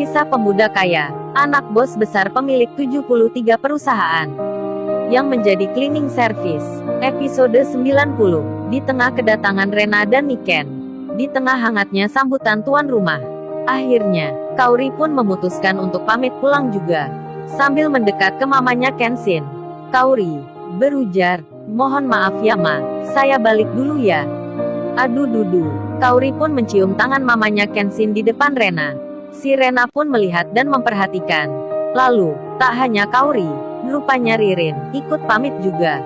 Kisah pemuda kaya, anak bos besar pemilik 73 perusahaan, yang menjadi cleaning service. Episode 90. Di tengah kedatangan Rena dan Niken. Di tengah hangatnya sambutan tuan rumah. Akhirnya, Kaori pun memutuskan untuk pamit pulang juga. Sambil mendekat ke mamanya Kenshin. Kaori berujar, "Mohon maaf ya ma, saya balik dulu ya." Aduh dudu. Kaori pun mencium tangan mamanya Kenshin di depan Rena. Si Rena pun melihat dan memperhatikan. Lalu, tak hanya Kaori, rupanya Ririn ikut pamit juga.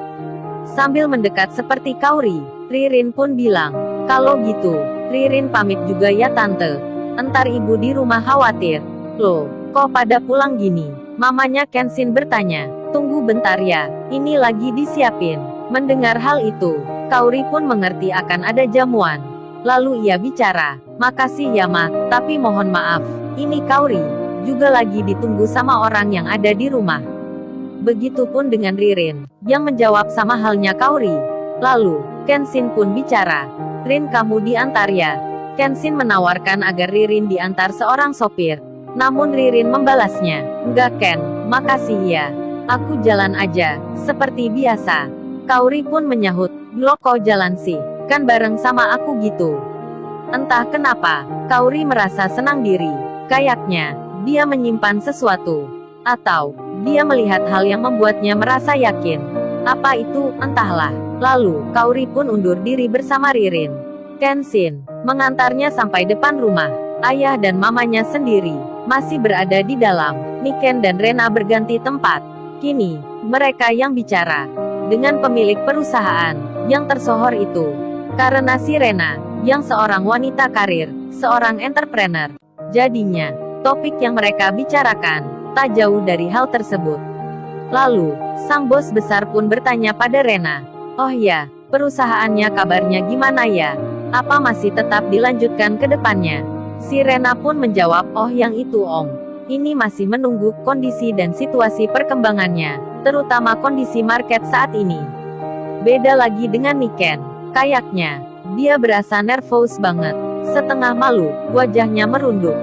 Sambil mendekat seperti Kaori, Ririn pun bilang, "Kalau gitu, Ririn pamit juga ya tante. Entar ibu di rumah khawatir." "Loh, kok pada pulang gini?" mamanya Kenshin bertanya. "Tunggu bentar ya, ini lagi disiapin." Mendengar hal itu, Kaori pun mengerti akan ada jamuan. Lalu ia bicara, "Makasih ya ma, tapi mohon maaf, ini Kaori juga lagi ditunggu sama orang yang ada di rumah." Begitupun dengan Ririn, yang menjawab sama halnya Kaori. Lalu, Kenshin pun bicara, "Rin, kamu diantar ya?" Kenshin menawarkan agar Ririn diantar seorang sopir. Namun Ririn membalasnya, "Enggak Ken, makasih ya. Aku jalan aja, seperti biasa." Kaori pun menyahut, "Lo kok jalan sih? Kan bareng sama aku gitu." Entah kenapa, Kaori merasa senang diri. Kayaknya, dia menyimpan sesuatu. Atau, dia melihat hal yang membuatnya merasa yakin. Apa itu, entahlah. Lalu, Kaori pun undur diri bersama Ririn. Kenshin mengantarnya sampai depan rumah. Ayah dan mamanya sendiri masih berada di dalam. Niken dan Rena berganti tempat. Kini, mereka yang bicara dengan pemilik perusahaan yang tersohor itu. Karena si Rena, yang seorang wanita karir, seorang entrepreneur. Jadinya, topik yang mereka bicarakan, tak jauh dari hal tersebut. Lalu, sang bos besar pun bertanya pada Rena, "Oh ya, perusahaannya kabarnya gimana ya? Apa masih tetap dilanjutkan ke depannya?" Si Rena pun menjawab, "Oh yang itu om. Ini masih menunggu kondisi dan situasi perkembangannya, terutama kondisi market saat ini." Beda lagi dengan Niken. Kayaknya, dia berasa nervous banget. Setengah malu, wajahnya merunduk.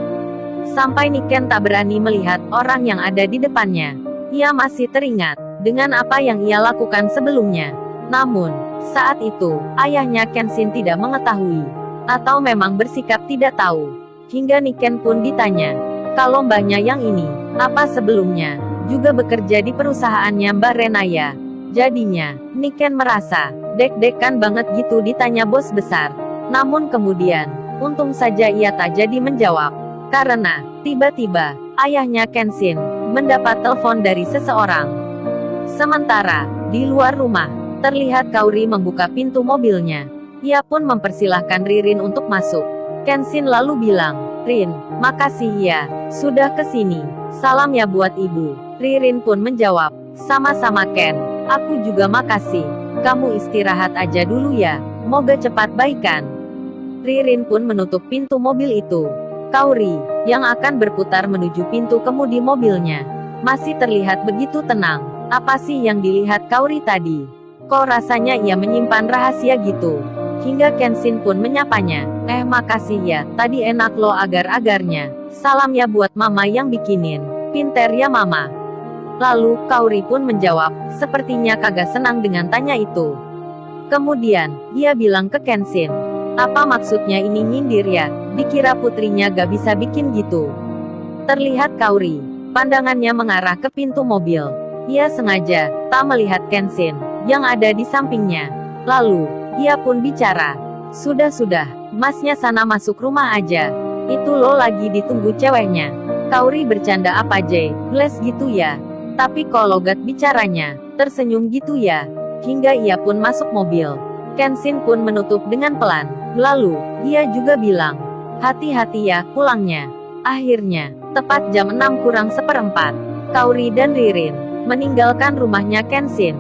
Sampai Niken tak berani melihat orang yang ada di depannya. Ia masih teringat dengan apa yang ia lakukan sebelumnya. Namun, saat itu, ayahnya Kenshin tidak mengetahui. Atau memang bersikap tidak tahu. Hingga Niken pun ditanya, "Kalau mbahnya yang ini, apa sebelumnya juga bekerja di perusahaannya Mbak Rena ya?" Jadinya, Niken merasa deg-degan banget gitu ditanya bos besar. Namun kemudian, untung saja ia tak jadi menjawab. Karena, tiba-tiba, ayahnya Kenshin mendapat telepon dari seseorang. Sementara, di luar rumah, terlihat Kaori membuka pintu mobilnya. Ia pun mempersilahkan Ririn untuk masuk. Kenshin lalu bilang, "Rin, makasih ya, sudah kesini. Salam ya buat ibu." Ririn pun menjawab, "Sama-sama Ken, aku juga makasih. Kamu istirahat aja dulu ya, moga cepat baikan." Ririn pun menutup pintu mobil itu. Kaori, yang akan berputar menuju pintu kemudi mobilnya, masih terlihat begitu tenang. Apa sih yang dilihat Kaori tadi? Kok rasanya ia menyimpan rahasia gitu? Hingga Kenshin pun menyapanya, "Makasih ya, tadi enak lo agar-agarnya. Salam ya buat mama yang bikinin. Pinter ya mama." Lalu, Kaori pun menjawab, sepertinya kagak senang dengan tanya itu. Kemudian, dia bilang ke Kenshin, "Apa maksudnya ini nyindir ya? Dikira putrinya gak bisa bikin gitu." Terlihat Kaori, pandangannya mengarah ke pintu mobil. Ia sengaja tak melihat Kenshin yang ada di sampingnya. Lalu, ia pun bicara, "Sudah-sudah, masnya sana masuk rumah aja. Itu lo lagi ditunggu ceweknya." Kaori bercanda apa Jay, "Les gitu ya. Tapi kok logat bicaranya, tersenyum gitu ya." Hingga ia pun masuk mobil. Kenshin pun menutup dengan pelan. Lalu, ia juga bilang, "Hati-hati ya, pulangnya." Akhirnya, tepat jam 6 kurang seperempat, Kaori dan Ririn meninggalkan rumahnya Kenshin.